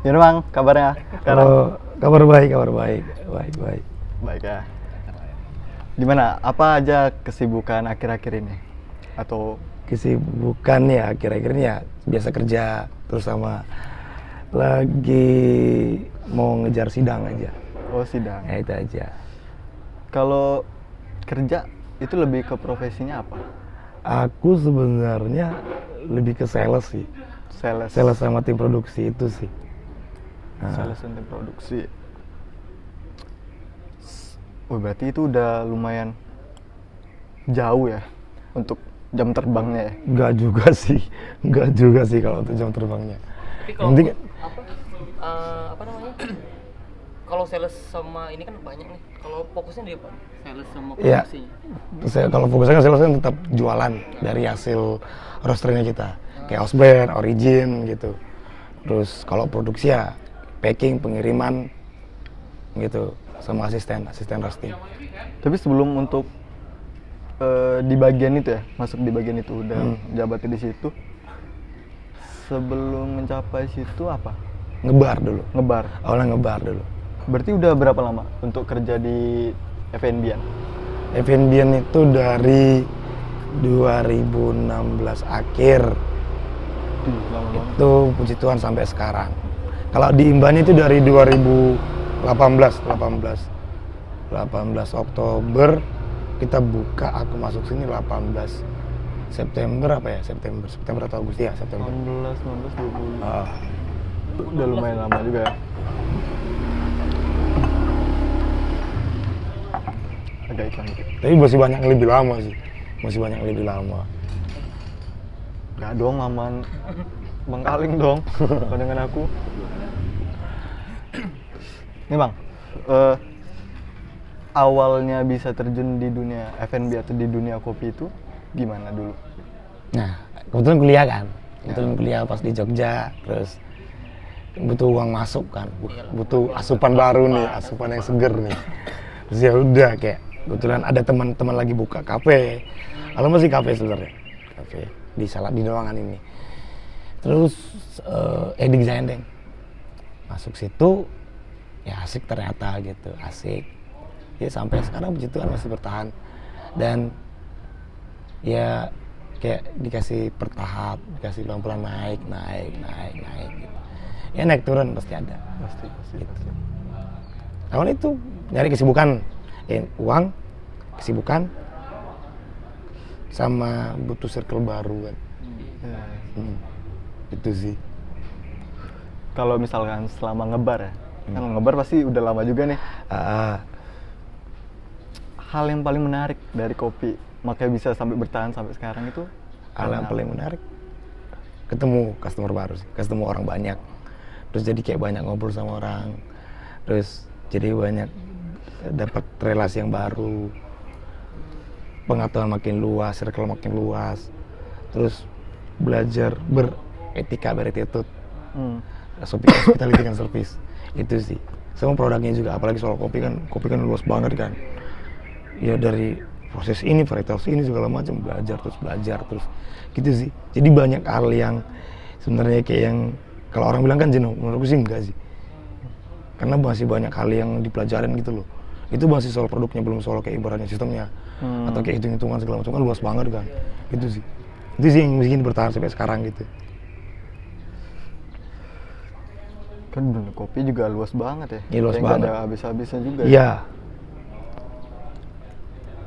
Gimana Bang kabarnya sekarang? Oh, kabar baik. Baik ya. Gimana? Apa aja kesibukan akhir-akhir ini? Atau Kesibukan ya akhir-akhir ini ya biasa kerja, terus sama lagi mau ngejar sidang aja. sidang? Ya itu aja. Kalau kerja itu lebih ke profesinya apa? Aku sebenarnya lebih ke sales sih. Sales. Sales sama tim produksi itu sih. Sales dan tim produksi. Oh, berarti itu udah lumayan jauh ya untuk jam terbangnya ya? Enggak juga sih kalau untuk jam terbangnya. Tapi kalau Nanti apa namanya? Kalau sales sama ini kan banyak nih. Kalau fokusnya di apa? Sales sama Iya. produksinya. Kalau fokusnya kan sales kan tetap jualan dari hasil roasternya kita. Kayak house brand, origin gitu. Terus kalau produksi ya packing, pengiriman gitu sama asisten roasting. Tapi sebelum untuk di bagian itu ya, masuk di bagian itu udah jabatnya di situ. Sebelum mencapai situ apa? Ngebar dulu. Ngebar. Awalnya ngebar dulu. Berarti udah berapa lama untuk kerja di FNB-an? FNB-an itu dari 2016 akhir. Lama banget. Itu puji Tuhan sampai sekarang. Kalau di Imbani itu dari 2018 Oktober kita buka, aku masuk sini 18 September apa ya? September atau Agustus ya? September. 18, 19, 20. Ah, Udah lumayan lama juga ya. Agak iklan dikit. tapi masih banyak yang lebih lama sih. Masih banyak yang lebih lama. Gak dong, aman. Bang Kaling dong, kalau dengan aku. Nih Bang, awalnya bisa terjun di dunia F&B atau di dunia kopi itu gimana dulu? Nah, kebetulan kuliah kan. Kebetulan kuliah pas di Jogja, terus butuh uang masuk kan, butuh asupan baru nih, asupan yang seger nih. Terus ya udah kayak kebetulan ada teman-teman lagi buka kafe. Kalau masih kafe sebenarnya, kafe di Doangan ini. Terus di Zandeng masuk situ, ya asik ternyata gitu, asik. Ya sampai sekarang puji Tuhan masih bertahan dan ya kayak dikasih bertahap, dikasih pelan-pelan naik gitu. Ya naik turun pasti ada. Pasti. Gitu. Awalnya itu nyari kesibukan, uang, kesibukan, sama butuh circle baru kan. Itu sih. Kalau misalkan selama ngebar ya, kan ngebar pasti udah lama juga nih. Hal yang paling menarik dari kopi, makanya bisa sampai bertahan sampai sekarang itu? Hal yang paling menarik, ketemu customer baru sih, ketemu orang banyak. Terus jadi kayak banyak ngobrol sama orang, terus jadi banyak dapat relasi yang baru, pengetahuan makin luas, circle makin luas, terus belajar beretika, beretitude, hospitality dan service, itu sih. Sama produknya juga, apalagi soal kopi kan luas banget kan. Ya dari proses ini, varietas ini segala macam, belajar terus gitu sih. Jadi banyak hal yang sebenarnya kayak yang kalau orang bilang kan jenuh, menurutku sih enggak sih. Karena masih banyak hal yang dipelajarin gitu loh. Itu masih soal produknya, belum soal kayak ibaratnya sistemnya atau kayak hitung-hitungan segala macam, kan luas banget kan. Itu sih yang bikin bertahan sampai sekarang gitu. Kan dunia kopi juga luas banget ya. Iya, luas kayak banget. Nggak ada habis-habisnya juga. Iya.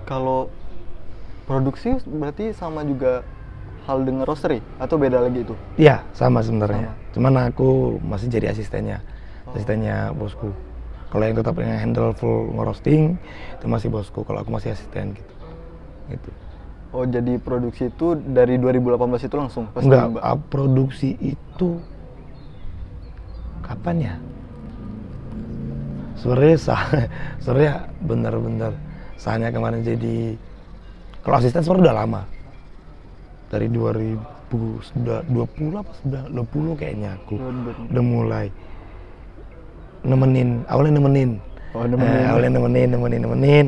Kalau produksi berarti sama juga hal dengan roastery atau beda lagi itu? Iya, sama sebenarnya. Cuman aku masih jadi asistennya bosku. Kalau yang tetap yang handle full ngerosting itu masih bosku. Kalau aku masih asisten gitu. Oh, jadi produksi itu dari 2018 itu langsung? Enggak, produksi itu kapan ya? Sebenarnya bener-bener sahnya kemarin jadi, kalau asisten sebenarnya udah lama. Dari 2020 apa 2020 kayaknya aku udah mulai awalnya nemenin.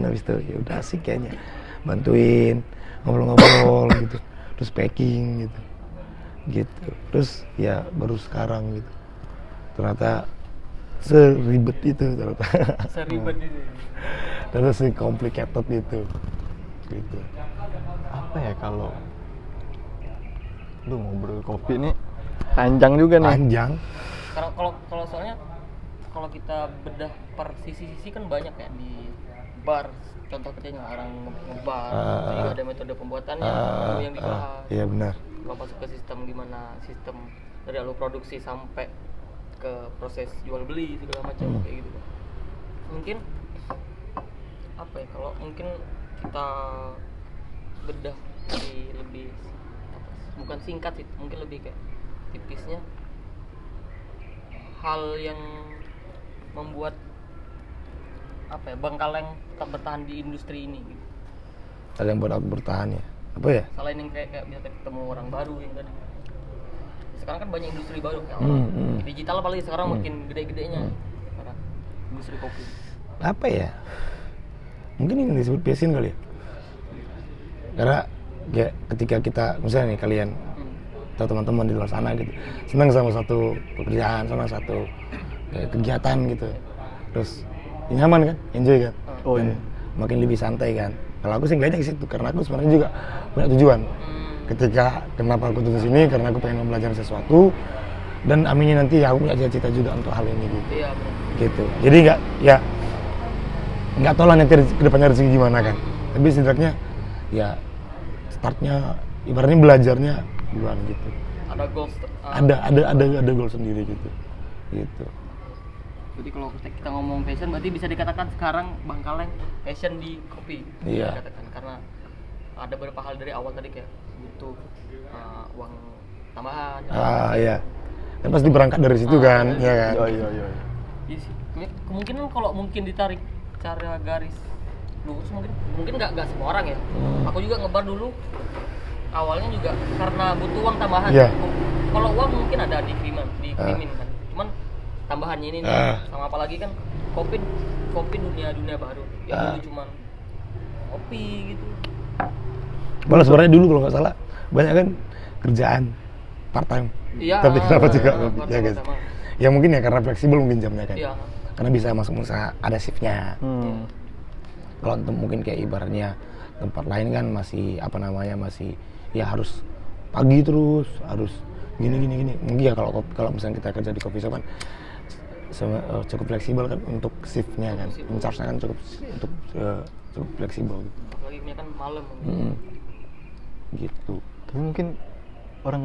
Habis itu ya udah asik kayaknya, bantuin ngobrol-ngobrol gitu, terus packing gitu, terus ya baru sekarang gitu, ternyata seribet itu ternyata. Seribet itu. Ternyata se-complicated itu. Gitu. Apa ya kalau lu ngobrol kopi nih panjang juga nih. Panjang. Kalau soalnya kalau kita bedah per sisi-sisi kan banyak ya di bar. Contoh kecilnya orang ngebar, juga ada metode pembuatannya yang dibahas. Iya benar. Kalau masuk ke sistem gimana, sistem dari alur produksi sampai ke proses jual beli segala macam kayak gitu. Mungkin apa ya, kalau mungkin kita bedah lebih bukan singkat sih, mungkin lebih kayak tipisnya hal yang membuat apa ya, Bangkaleng tetap bertahan di industri ini gitu. Hal yang buat aku bertahan ya. Apa ya? Selain yang kayak bisa ketemu orang baru yang tadi. Sekarang kan banyak industri baru kayak digital, apalagi sekarang makin gede-gedenya. Sekarang industri kopi. Apa ya? Mungkin ini disebut passion kali ya. Karena kayak ketika kita misalnya nih kalian atau teman-teman di luar sana gitu senang sama satu pekerjaan, sama satu kayak kegiatan gitu, terus nyaman kan, enjoy kan, dan makin lebih santai kan. Kalau aku sih ngeliatnya ke situ karena aku sebenarnya juga punya tujuan. Ketika kenapa aku tulis ini karena aku pengen belajar sesuatu dan aminnya nanti ya aku punya cita-cita juga untuk hal ini gitu. Iya benar. Gitu. Jadi nggak tahu lah nanti kedepannya rezeki gimana kan. Tapi setidaknya ya startnya ibaratnya belajarnya duluan gitu. Ada goals. Ada goal sendiri gitu. Gitu. Jadi kalau kita ngomong passion berarti bisa dikatakan sekarang Bangkaleng passion di kopi. Iya. Dikatakan karena ada beberapa hal dari awal tadi kayak butuh uang tambahan. Iya. Kan pasti berangkat dari situ kan, ya kan. Iya. Iya sih. Kemungkinan kalau mungkin ditarik cara garis lurus mungkin nggak semua orang ya. Aku juga ngebar dulu awalnya juga karena butuh uang tambahan. Iya. Kalau uang mungkin ada dikirimin kan. Cuman tambahannya ini nih, sama apalagi kan kopi dunia baru. Yang dulu cuman kopi gitu. Malah sebenarnya dulu kalau nggak salah banyak kan kerjaan part time. Iya. Tapi kenapa juga kopi? part-time Ya guys. sama. Ya mungkin ya karena fleksibel mungkin jamnya kan. Iya. Karena bisa masuk usaha ada shiftnya. Hmm. Kalau mungkin kayak ibaratnya tempat lain kan masih masih ya harus pagi terus harus gini. Mungkin ya kalau misalnya kita kerja di coffee shop kan cukup fleksibel kan untuk shiftnya kan, charge-nya kan cukup fleksibel gitu. Apalagi ini kan malam. Gitu. Tapi mungkin orang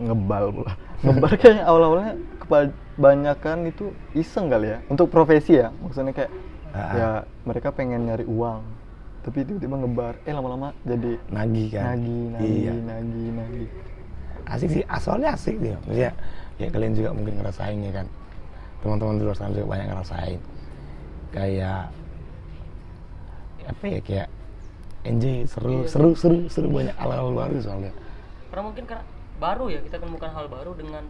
ngebal pula. Ngebar kayaknya awal-awalnya kebanyakan itu iseng kali ya, untuk profesi ya. Maksudnya kayak ya mereka pengen nyari uang. Tapi tiba-tiba ngebar, lama-lama jadi Nagih kan. nagih. Asik sih, asalnya asik dia. Maksudnya ya kalian juga mungkin ngerasain ya kan. Teman-teman di luar sana juga banyak ngerasain. Kayak apa ya, kayak enjoy, seru banyak hal-hal baru soalnya. Karena mungkin karena baru ya, kita menemukan hal baru dengan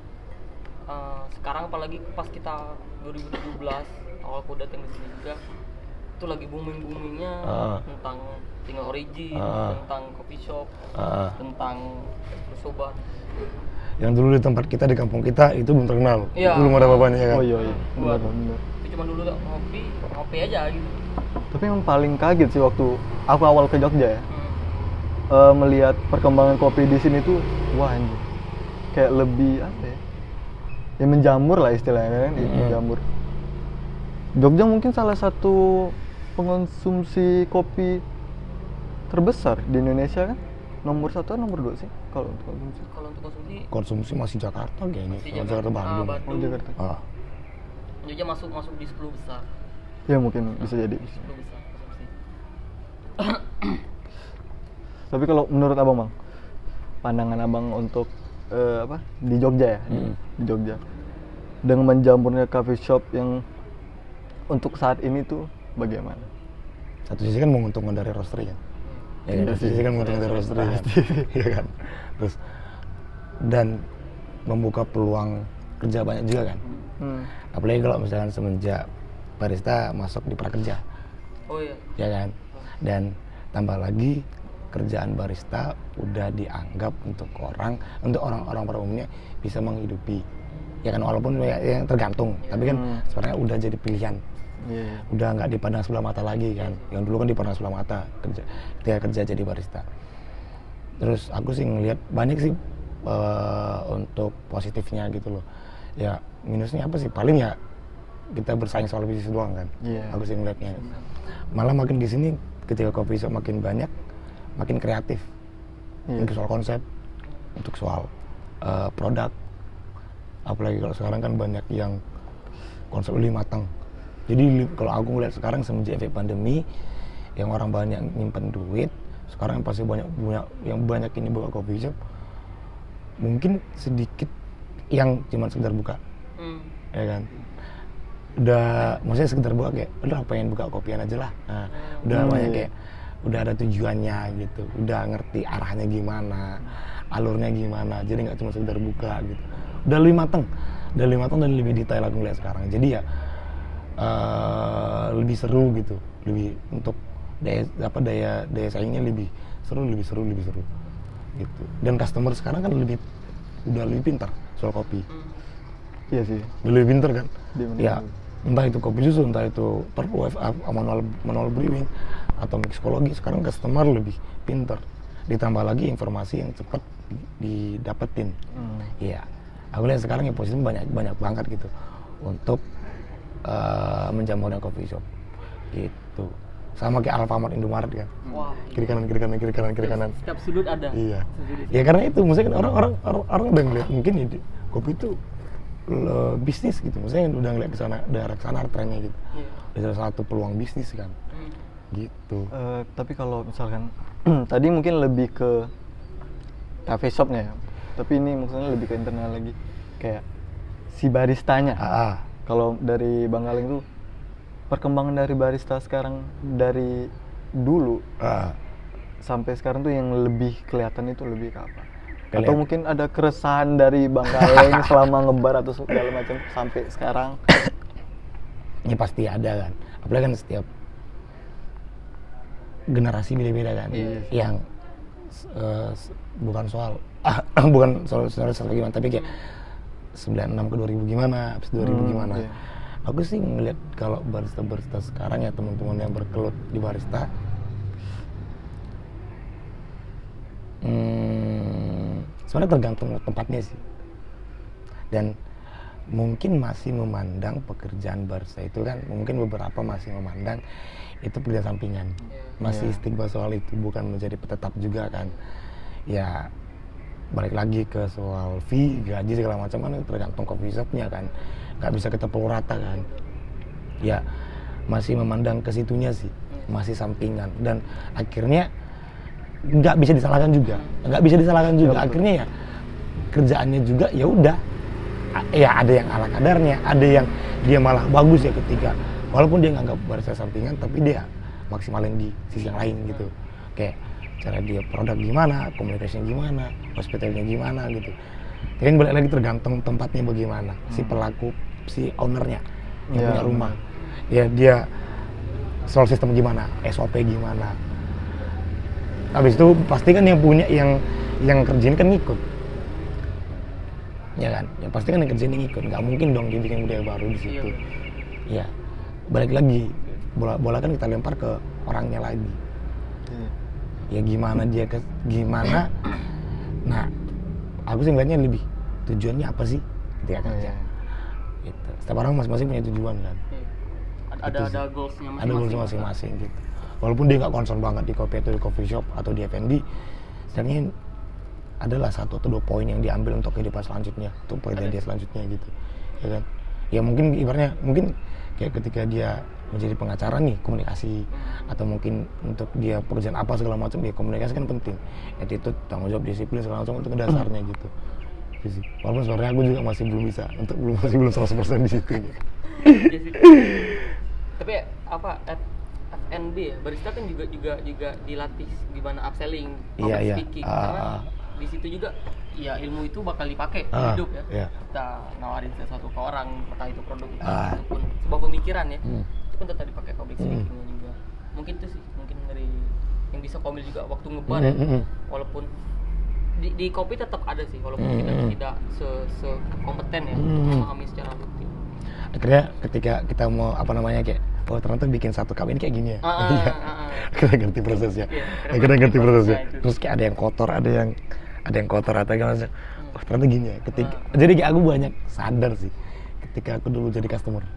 sekarang apalagi pas kita 2017 awal aku datang di sini juga itu lagi boomingnya tentang tinggal origin, tentang coffee shop, tentang sobat. Yang dulu di tempat kita di kampung kita itu belum terkenal, Iya. belum ada apa-apanya kan. Oh iya, benar. Itu cuma dulu ngopi aja gitu. Tapi yang paling kaget sih waktu aku awal ke Jogja ya, melihat perkembangan kopi di sini tuh, wah anjir, kayak lebih apa ya menjamur lah istilahnya kan, menjamur. Jogja mungkin salah satu pengonsumsi kopi terbesar di Indonesia kan, nomor 1 atau nomor 2 sih kalau untuk konsumsi? Kalau untuk Konsumsi masih Jakarta kayaknya, masih Jakarta Bandung. Oh, Jakarta. Jogja masuk di 10 besar. Ya mungkin bisa jadi. 10 besar konsumsi. Tapi kalau menurut abang bang, pandangan abang untuk di Jogja ya, di Jogja, dengan menjamurnya coffee shop yang untuk saat ini tuh bagaimana? Satu sisi kan menguntungkan dari roastery kan. Ya, Iya satu sih. sisi kan menguntungkan dari roastery kan. Iya kan. Terus dan membuka peluang kerja banyak juga kan. Apalagi kalau misalkan semenjak barista masuk di prakerja. Oh iya. Ya kan. Dan tambah lagi kerjaan barista udah dianggap untuk orang-orang pada umumnya bisa menghidupi Ya kan walaupun ya tergantung, tapi kan sebenarnya udah jadi pilihan. Iya. Udah nggak dipandang sebelah mata lagi kan. Yang dulu kan dipandang sebelah mata ketika kerja jadi barista. Terus aku sih ngelihat banyak sih untuk positifnya gitu loh. Ya minusnya apa sih? Paling ya kita bersaing soal bisnis doang kan. Iya. Aku sih ngelihatnya. Malah makin di sini ketika coffee shop makin banyak, makin kreatif. Iya. Untuk soal konsep, untuk soal produk. Apalagi kalau sekarang kan banyak yang konsep lebih matang. Jadi kalau aku ngeliat sekarang semenjak efek pandemi, yang orang banyak nyimpen duit, sekarang pasti banyak ini buka coffee shop. Mungkin sedikit yang cuma sekedar buka, ya kan. Udah, maksudnya sekedar buka kayak, udah pengen buka kopian aja lah. Nah, udah banyak kayak, udah ada tujuannya gitu, udah ngerti arahnya gimana, alurnya gimana. Jadi nggak cuma sekedar buka gitu. Udah lebih matang dan lebih detail aku ngeliat sekarang. Jadi ya lebih seru gitu, lebih untuk daya saingnya lebih seru gitu. Dan customer sekarang kan udah lebih pintar soal kopi. Iya sih. Udah lebih pintar kan. Dia Ya entah itu kopi susu, entah itu manual brewing atau mixologi, sekarang customer lebih pintar. Ditambah lagi informasi yang cepat didapetin. Iya. Aku lihat sekarang ya posisinya banyak banget gitu untuk menjamurnya coffee shop gitu. Sama kayak Alfamart, Indomaret kan. Wah. Kiri kanan. Setiap sudut ada. Iya. Sudut. Ya karena itu maksudnya kan orang udah ngeliat mungkin ya, kopi itu bisnis gitu. Maksudnya udah ngeliat daerah ke sana trennya gitu. Iya. Udah salah satu peluang bisnis kan. Gitu. Tapi kalau misalkan tadi mungkin lebih ke cafe shopnya ya. Tapi ini maksudnya lebih ke internal lagi. Kayak si baristanya. Kalau dari Bang Galeng tuh perkembangan dari barista sekarang dari dulu sampai sekarang tuh yang lebih kelihatan itu lebih ke apa? Atau mungkin ada keresahan dari Bang Galeng selama ngebar atau segala macam sampai sekarang? Ya pasti ada kan. Apalagi kan setiap generasi beda-beda kan. Yang bukan soal gimana, tapi kayak 96 ke 2000 gimana, habis 2000 gimana. Iya. Aku sih ngeliat kalau barista sekarang ya, teman-teman yang bergelut di barista, sebenarnya tergantung tempatnya sih. Dan mungkin masih memandang pekerjaan barista itu kan, mungkin beberapa masih memandang itu pekerjaan sampingan. Masih stigma soal itu, bukan menjadi petetap juga kan. Ya balik lagi ke soal fee, gaji segala macam kan tergantung coffee shopnya kan, nggak bisa kita pukul rata kan. Ya masih memandang ke situnya sih, masih sampingan, dan akhirnya nggak bisa disalahkan juga. Akhirnya ya kerjaannya juga ya udah, ya ada yang ala kadarnya, ada yang dia malah bagus ya ketika walaupun dia nganggap barista sampingan, tapi dia maksimalin di sisi yang lain gitu. Kayak cara dia produk gimana, komunikasinya gimana, hospitalnya gimana gitu. Jadi balik lagi tergantung tempatnya bagaimana, si pelaku, si ownernya yang punya rumah. Ya dia soal sistem gimana, SOP gimana. Habis itu pasti kan yang punya yang kerjain kan ngikut. Ya kan? Ya pasti kan yang kerjain ngikut. Nggak mungkin dong dia bikin budaya baru di situ. Ya. Balik lagi, bola kan kita lempar ke orangnya lagi. Ya gimana gimana. Nah, aku sih ngeliatnya lebih tujuannya apa sih ketika kerja. Gitu. Setiap orang masing-masing punya tujuan kan. Ada goalsnya masing-masing. Ada goalsnya masing-masing gitu. Walaupun dia nggak concern banget di kopi atau di coffee shop atau di F&B, sebenarnya adalah 1 atau 2 poin yang diambil untuk kehidupan selanjutnya, untuk pekerjaan dia selanjutnya gitu. Ya kan? Ya mungkin ibaratnya kayak ketika dia menjadi pengacara nih, komunikasi, atau mungkin untuk dia pekerjaan apa segala macam, ya komunikasi kan penting, attitude, tanggung jawab, disiplin segala macam, untuk dasarnya gitu. Walaupun sebenarnya aku juga masih belum bisa, masih belum 100% di situ. Gitu. Tapi apa F&B ya, barista kan juga dilatih gimana upselling, public speaking, karena di situ juga ya ilmu itu bakal dipakai di hidup ya. Kita nawarin sesuatu ke orang, entah itu produk ataupun sebuah pemikiran ya. Itu kan tetap dipakai public speakingnya juga. Mungkin itu sih, mungkin dari yang bisa komil juga waktu ngebar ya. Walaupun di kopi tetap ada sih walaupun kita tidak kompeten ya untuk memahami secara rutin. Akhirnya ketika kita mau apa namanya kayak oh ternyata bikin satu cup ini kayak gini ya. Iya. Akhirnya ngerti prosesnya. Akhirnya ngerti prosesnya. Terus kayak ada yang kotor, ada yang kotor atau gimana. Oh ternyata gini ya. Jadi kayak aku banyak sadar sih ketika aku dulu jadi customer.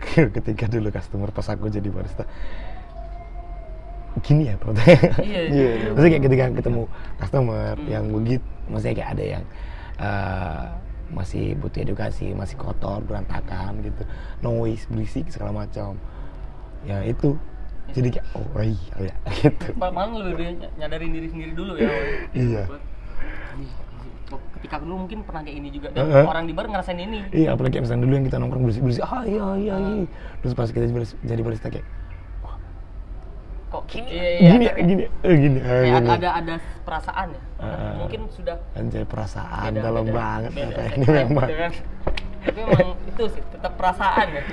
Ketika dulu customer pas aku jadi barista. Gini ya ternyata. Iya. Maksudnya kayak ketika ketemu customer yang begitu, maksudnya kayak ada yang masih butuh edukasi, masih kotor, berantakan gitu, noise, berisik segala macam. Ya itu, jadi kayak oh iya gitu. Malah lebih nyadarin diri sendiri dulu ya. Iya. Ketika dulu mungkin pernah kayak ini juga dan orang di bar ngerasain ini. Iya, apalagi misalnya dulu yang kita nongkrong berisik, iya. Terus pas kita jadi barista kayak kok gini. Ada perasaan ya. Mungkin sudah anjay perasaan beda, dalam beda, banget beda. ini memang. Gitu kan? Tapi memang itu sih tetap perasaan ya.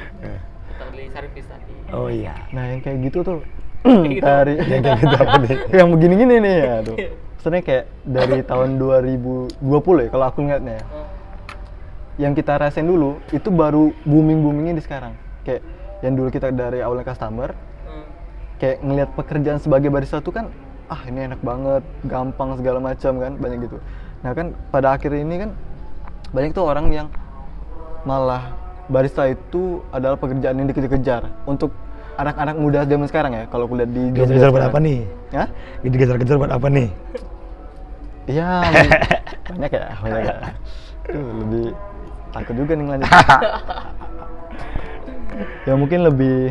Kita beli servis tadi. Oh iya. Nah yang kayak gitu tuh gitu. dari Yang kayak gitu apa nih? yang begini-gini nih ya tuh. Sebenarnya kayak dari tahun 2020 ya kalau aku ngeliatnya ya. Yang kita rasain dulu itu baru boomingnya di sekarang. Kayak yang dulu kita dari awalnya customer, kayak ngelihat pekerjaan sebagai barista tuh kan ini enak banget, gampang segala macam kan, banyak gitu. Nah kan pada akhir ini kan banyak tuh orang yang malah barista itu adalah pekerjaan yang dikejar-kejar untuk anak-anak muda zaman sekarang ya. Kalau kuliah di Kejar buat apa nih? Hah? Dikejar-kejar buat apa nih? Iya, banyak ya. Tuh lebih takut juga nih ngelanjut. Ya mungkin lebih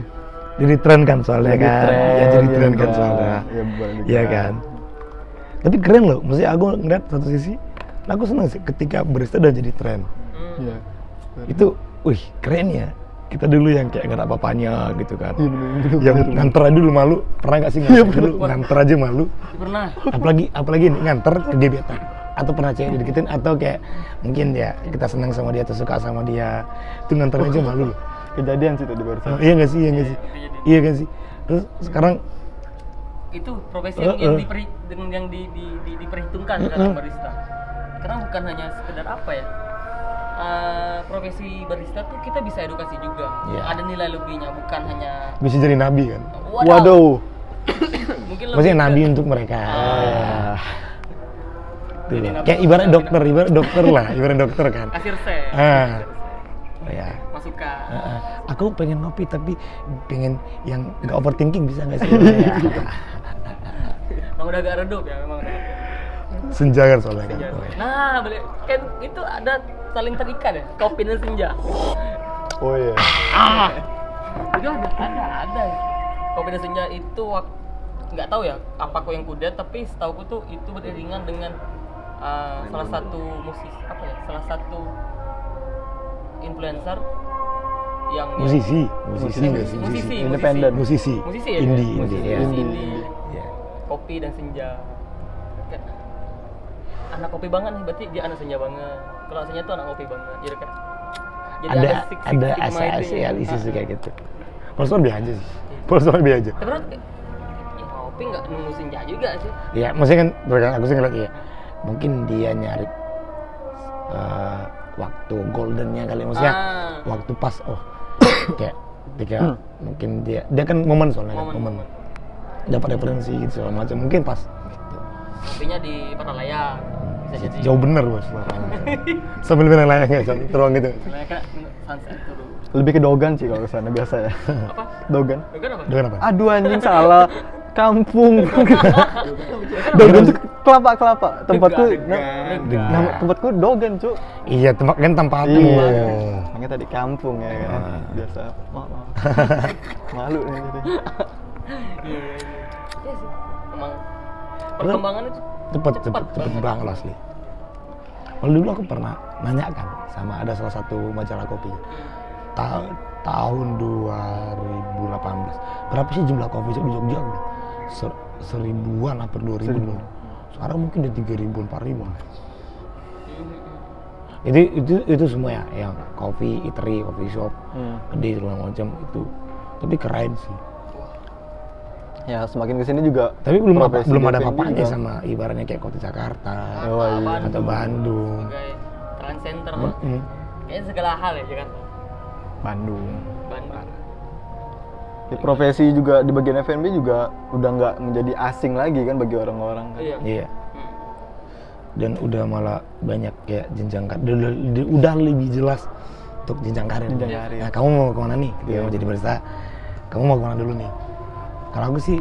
Jadi tren kan soalnya Jadi kan. tren, Ya jadi tren kan enggak. soalnya. Ya, boleh juga. Iya kan. Tapi keren loh. Maksudnya aku ngeliat satu sisi, aku senang sih ketika barista udah jadi tren. Iya. Itu, wih keren ya. Kita dulu yang kayak nggak ada apa-apanya gitu kan. Iya, bener. Yang nganter aja dulu malu. Pernah nggak sih dulu nganter aja malu? Pernah. Apalagi ini nganter ke gebetan. Atau pernah cewek dideketin atau kayak mungkin ya kita senang sama dia atau suka sama dia. Itu nganter aja malu loh. Kejadian sih tadi barista. Iya nggak sih, iya kan sih. Terus sekarang Itu profesi yang diperhitungkan dalam barista. Karena bukan hanya sekedar apa ya. Profesi barista tuh kita bisa edukasi juga. Iya. Ada nilai lebihnya, bukan hanya bisa jadi nabi kan. Waduh. Mungkin Maksudnya lebih nabi ke- untuk mereka. Tuh, Jadi nabi kayak ibarat dokter lah, ibarat dokter kan. kasir resep. Oh ya. Masukan. Aku pengen ngopi tapi pengen yang nggak overthinking bisa nggak sih? Emang udah agak redup ya memang. Senja kan soalnya kan. Senja. Oh, ya. Nah, boleh kan itu ada saling terikat ya, kopi dan senja. Oh iya. Itu ada. Kopi dan senja itu nggak tahu ya apa kok yang kudet, tapi setauku tuh itu beriringan dengan salah satu salah satu influencer yang Musisi nggak sih? musisi Independen. Musisi. Musisi ya, Indie, musisi, ya. musisi indie. Iya. Kopi dan senja. Kayak, anak kopi banget nih, berarti dia anak senja banget. Kalau senja tuh anak kopi banget. Jadi kayak Ada asa kayak gitu. Polsor biasa aja sih. Polsor biasa aja. Tapi kan kayak, ya kopi nggak nunggu senja juga sih. Iya, maksudnya kan aku sih ngeliat ya. Mungkin dia nyari waktu goldennya kali, maksudnya waktu pas kayak ketika mungkin dia kan momen soalnya kan, momen dapat referensi gitu segala macam mungkin pas gitu. Kopinya di Paralayang bisa jadi. Jauh bener bos sambil minum layang ya teruang gitu. Soalnya kan sunset dulu. Lebih ke Dogan sih kalau kesana biasa ya. Apa? Dogan. Dogan apa? Dengan apa? Aduh anjing salah. Kampung. Dogan tuh kelapa. Tempatku nama tempatku Dogan, Cuk. Iya, kan tempatmu. Iya. Makanya tadi kampung ya kan. Biasa. Maaf. Malu nih tadi. Iya sih. Emang perkembangannya tuh cepet banget loh asli. Kalau dulu aku pernah nanya kan sama ada salah satu majalah kopi tahun 2018 berapa sih jumlah coffee shop di Jogja? Seribuan apa 2.000 dulu. Sekarang mungkin udah 3.000 4.000. Itu semua ya yang coffee shop gede segala macam itu. Tapi keren sih. Ya semakin kesini juga. Tapi belum profesi ada di F&B apa-apanya juga. sama ibaratnya kayak kota Jakarta Oh, iya. atau Bandung. sebagai trend center Mm-mm. kayaknya segala hal ya Jakarta. Bandung. Bandung. Di profesi juga di bagian F&B juga udah nggak menjadi asing lagi kan bagi orang-orang kan. Iya. Iya. Hmm. Dan udah malah banyak kayak jenjang karir, udah lebih jelas untuk jenjang karir. Jenjang karir. Nah, kamu mau kemana nih? Ketika mau jadi barista, kamu mau kemana dulu nih? Kalau aku sih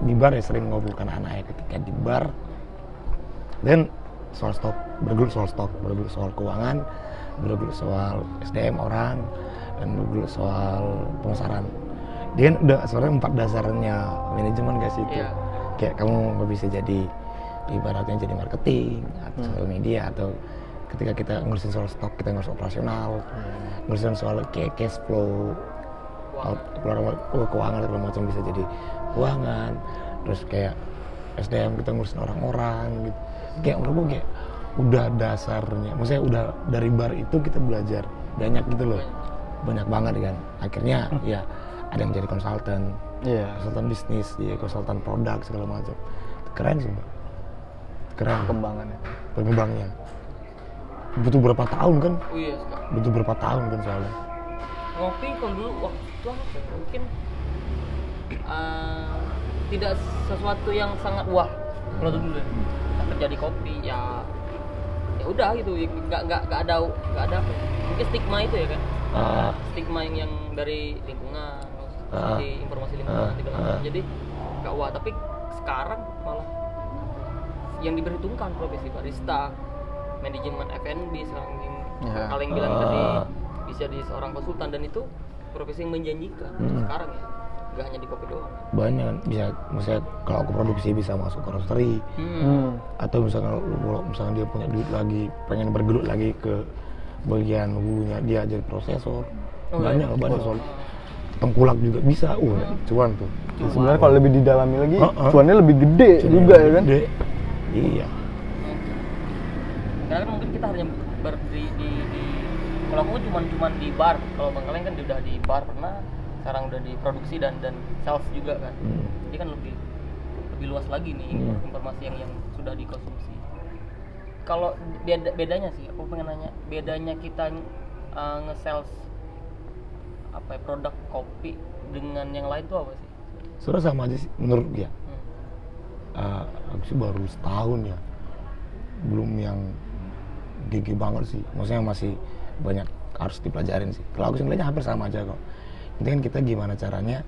di bar ya sering ngobrol kan anak-anak ketika di bar, dan soal stok, bergelut soal keuangan, bergelut soal SDM orang, dan bergelut soal pemasaran. Dia kan udah sebenarnya 4 dasarnya manajemen guys itu. Iya. Kayak kamu nggak bisa jadi ibaratnya jadi marketing atau sosial media, atau ketika kita ngurusin soal stok kita ngurus operasional, ngurusin soal kayak cash flow, keuangan segala macam bisa jadi keuangan, terus kayak SDM kita ngurusin orang-orang gitu. Kayak menurut gue kayak udah dasarnya, maksudnya udah dari bar itu kita belajar banyak gitu loh, banyak banget kan. Akhirnya ya ada yang jadi konsultan, Iya. konsultan bisnis, ya konsultan produk segala macam. Keren sih, Mbak. Keren Perkembangannya. pengembangnya. Butuh berapa tahun kan? Oh iya sekarang. Butuh berapa tahun kan soalnya. Ngopi kalau dulu waktu apa ya, mungkin tidak sesuatu yang sangat wah kalau dulu ya. Kita kerja di kopi ya udah gitu ya, nggak ada apa ya. Mungkin stigma itu ya kan. Stigma yang dari lingkungan, dari informasi lingkungan segala macam. Jadi nggak wah, tapi sekarang malah yang diperhitungkan profesi barista, manajemen F&B sekarang yang Ya. paling bilang tadi bisa di seorang konsultan, dan itu profesi yang menjanjikan sekarang ya, nggak hanya di kopi doang. Banyak kan, bisa misalnya kalau aku produksi bisa masuk ke roastery, atau misalkan misalkan dia punya duit lagi, pengen bergelut lagi ke bagian hulunya, dia jadi prosesor. Banyak soal tengkulak juga bisa, cuan tuh. Sebenarnya kalau lebih didalami lagi, cuannya lebih gede juga ya kan. Gede. Iya. Karena kan mungkin kita hanya di kalau aku cuman di bar, kalau Bang Kaleng kan udah di bar pernah, sekarang udah di produksi dan sales juga kan. Jadi kan lebih luas lagi nih informasi yang sudah dikonsumsi. Kalau bedanya sih, aku pengen nanya, bedanya kita nge-sales apa ya, produk kopi dengan yang lain tuh apa sih? Sebenarnya sama aja sih menurut dia. Aku sih baru setahun ya, belum yang gigi banget sih, maksudnya masih banyak harus dipelajarin sih. Kalau aku sih ngeliatnya hampir sama aja kok. Intinya kan kita gimana caranya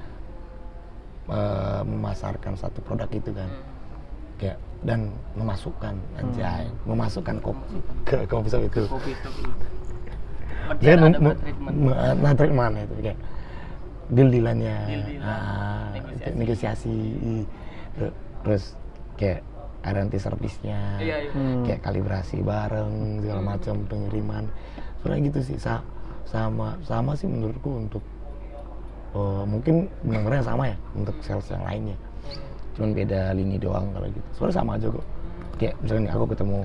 memasarkan satu produk itu kan, kayak dan memasukkan memasukkan kopi ke kopi shop itu. Kopi itu. Dia treatment. treatment itu kayak deal-dealannya, Deal-dealan, negosiasi, terus kayak garansi servisnya, Iya. kayak kalibrasi bareng segala macam, pengiriman, soalnya gitu sih. Sama sih menurutku untuk mungkin benar-benar sama ya untuk sales yang lainnya, cuman beda lini doang kalau gitu. Soalnya sama aja kok, kayak misalnya nih aku ketemu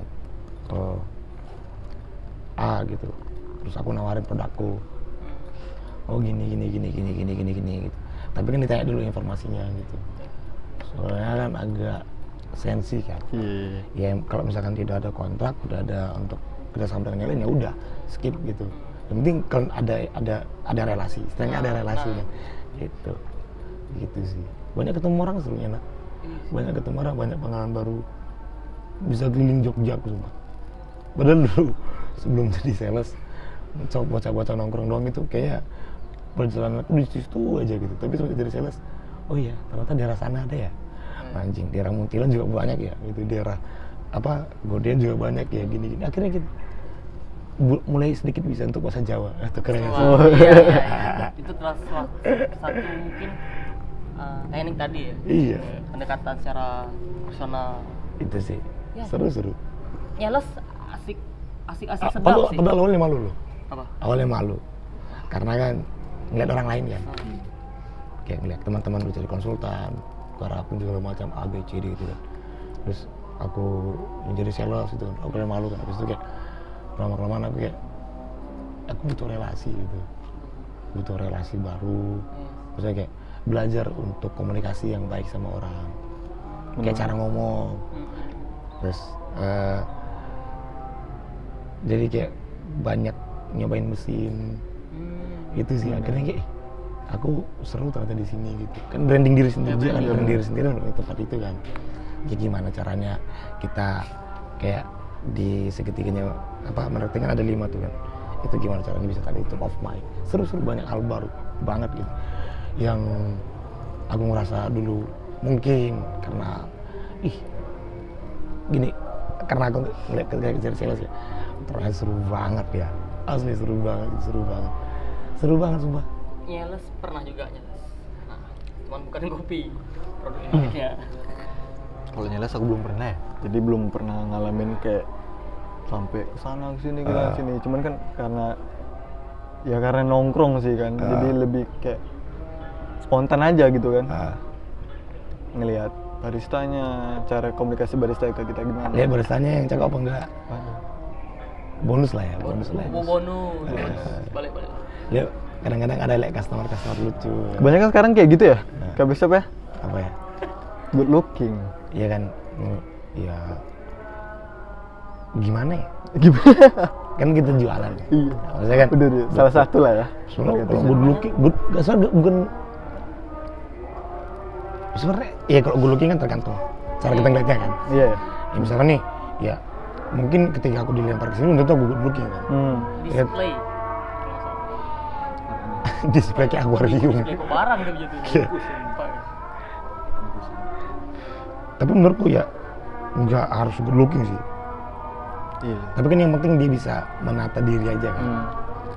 A gitu, terus aku nawarin produkku, oh gini gitu, tapi kan ditanya dulu informasinya gitu, soalnya kan agak sensi kan. Ya kalau misalkan tidak ada kontrak, udah ada untuk kerjasama dengan yang lain, ya udah skip gitu. Yang penting kan ada relasi, istilahnya ada relasi kan, gitu sih. Banyak ketemu orang serunya, nak. Banyak ketemu orang, banyak pengalaman baru, bisa keliling Jogja aku sumpah. Padahal dulu sebelum jadi sales, bocah-bocah nongkrong doang itu kayak perjalanan aku di situ aja gitu. Tapi setelah jadi sales, oh iya ternyata daerah sana ada ya. Anjing, daerah Muntilan juga banyak ya, gitu. Daerah Godean juga banyak ya, gini. Akhirnya kita mulai sedikit bisa untuk bahasa Jawa. Itu keren ya. Iya. Itu terus satu mungkin teknik tadi ya. Iya. Pendekatan secara personal. Itu sih. Ya. Seru. Nyales asik sedap sih. Padahal awalnya malu loh. Apa? Awalnya malu. Karena kan ngeliat orang lain kan. Kayak ngeliat teman-teman udah jadi konsultan, garapin segala macam A B C D gitu kan. Terus aku menjadi sales gitu kan. Aku kayak malu kan. Habis itu kayak lama-kelamaan aku butuh relasi gitu. Butuh relasi baru. Maksudnya kayak belajar untuk komunikasi yang baik sama orang, kayak cara ngomong, terus jadi kayak banyak nyobain mesin gitu sih. Akhirnya kayak aku seru ternyata di sini gitu kan, branding diri sendiri juga kan, branding diri sendiri di tempat itu kan. Jadi gimana caranya kita kayak di seketikanya menariknya kan ada 5 tuh kan, itu gimana caranya bisa tadi top of mind, seru-seru banyak hal baru banget gitu yang aku ngerasa dulu mungkin karena gini, karena aku ngeliat kerja sales ya, ternyata seru banget ya, asli seru banget sumpah. Nyeles pernah juga nyeles, nah cuman bukan kopi produk Indonesia. Kalau nyeles aku belum pernah ya, jadi belum pernah ngalamin kayak sampai kesana kesini sini. Cuman kan karena nongkrong sih kan, jadi lebih kayak spontan aja gitu kan. Ngelihat baristanya, cara komunikasi barista ke kita gimana. Lihat baristanya yang cakep apa enggak. Bonus lah ya. Bonus. Balik. Lihat kadang-kadang ada customer lucu. Kebanyakan sekarang kayak gitu ya, Kak Bishop ya? Apa ya? Good looking. Iya kan, ya gimana ya? Kan kita jualan. Iya. Maksudnya kan. Udah, salah satu lah ya. Sebenarnya kalau good looking, bukan. Sebenarnya, ya kalau good looking kan tergantung cara kita ngeliatnya kan. Iya. Ya, misalkan nih, ya mungkin ketika aku dilempar ke sini, tentu aku good looking kan. Display. Display kayak akuarium. Display ke barang dia begitu. Tapi menurutku ya nggak harus good looking sih. Iya. Tapi kan yang penting dia bisa menata diri aja kan.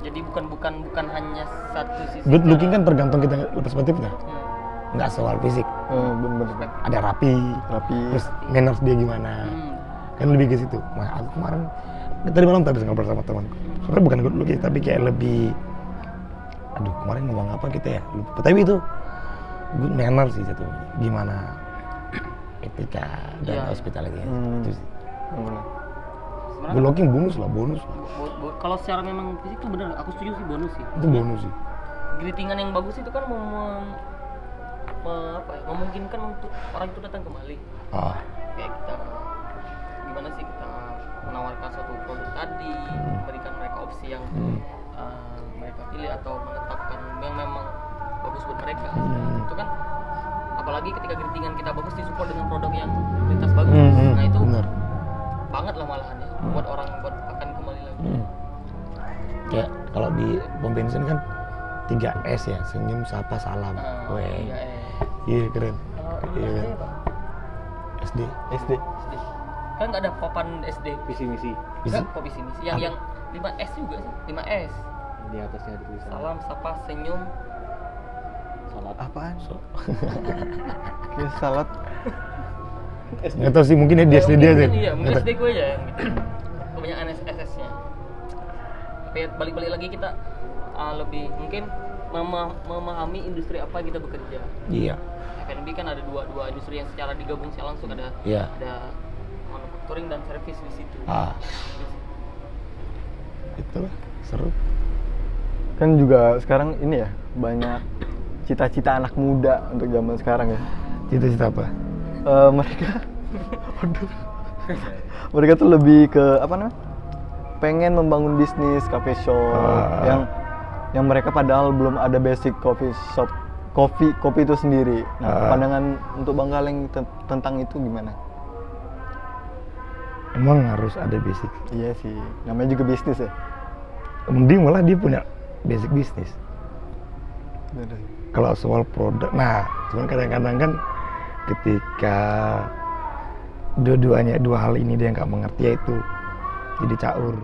Jadi bukan hanya satu sisi. Good looking kan tergantung kita perspektifnya. Nggak soal fisik. Bener. Ada rapi. Terus manners dia gimana. Kan lebih ke situ. Nah, aku kemarin tadi malam habis ngobrol sama temanku. Sebenarnya bukan good looking tapi kayak lebih, aduh kemarin ngomong apa kita ya, lupa. Tapi itu good manner sih satu. Gimana etika dan hospitality itu sih. Good looking bonus lah. Kalau secara memang fisik itu benar, aku setuju sih bonus sih. Itu bonus sih. Greetingan yang bagus itu kan memungkinkan untuk orang itu datang kembali. Kayak kita gimana sih kita menawarkan suatu produk tadi, memberikan mereka opsi yang mereka pilih atau menetapkan yang memang bagus buat mereka. Itu kan apalagi ketika greetingan kita bagus disupport dengan produk yang kualitas bagus. Nah itu bener banget lah malahan ya buat orang buat akan kembali lagi. Kayak kalau di pom bensin kan 3S ya, senyum, sapa, salam. Iya keren. Iya kan. SD. Kan nggak ada papan SD. Visi misi Enggak, kok visi misi. Yang 5S juga sih. 5S. di atasnya ada tulisan Salam, sapa, senyum. salat. Apaan? Kayak salad. Nggak tahu sih, mungkin ya di SD dia deh. Iya, mungkin SD gue aja yang gitu. Kebanyakan SS-nya. Tapi balik-balik lagi kita lebih mungkin memahami industri apa kita bekerja. Iya. F&B kan ada dua industri yang secara digabung secara langsung, ada manufacturing dan service di situ. Itulah seru. Kan juga sekarang ini ya, banyak cita-cita anak muda untuk zaman sekarang ya. Cita-cita apa? Mereka tuh lebih ke apa namanya? Pengen membangun bisnis cafe shop yang mereka padahal belum ada basic coffee shop, kopi itu sendiri. Nah, pandangan untuk Bang Kaleng tentang itu gimana? Emang harus ada basic? Iya sih, namanya juga bisnis ya. Mending malah dia punya basic bisnis. Kalau soal produk, nah cuman kadang-kadang kan ketika dua hal ini dia nggak mengerti, yaitu jadi caur.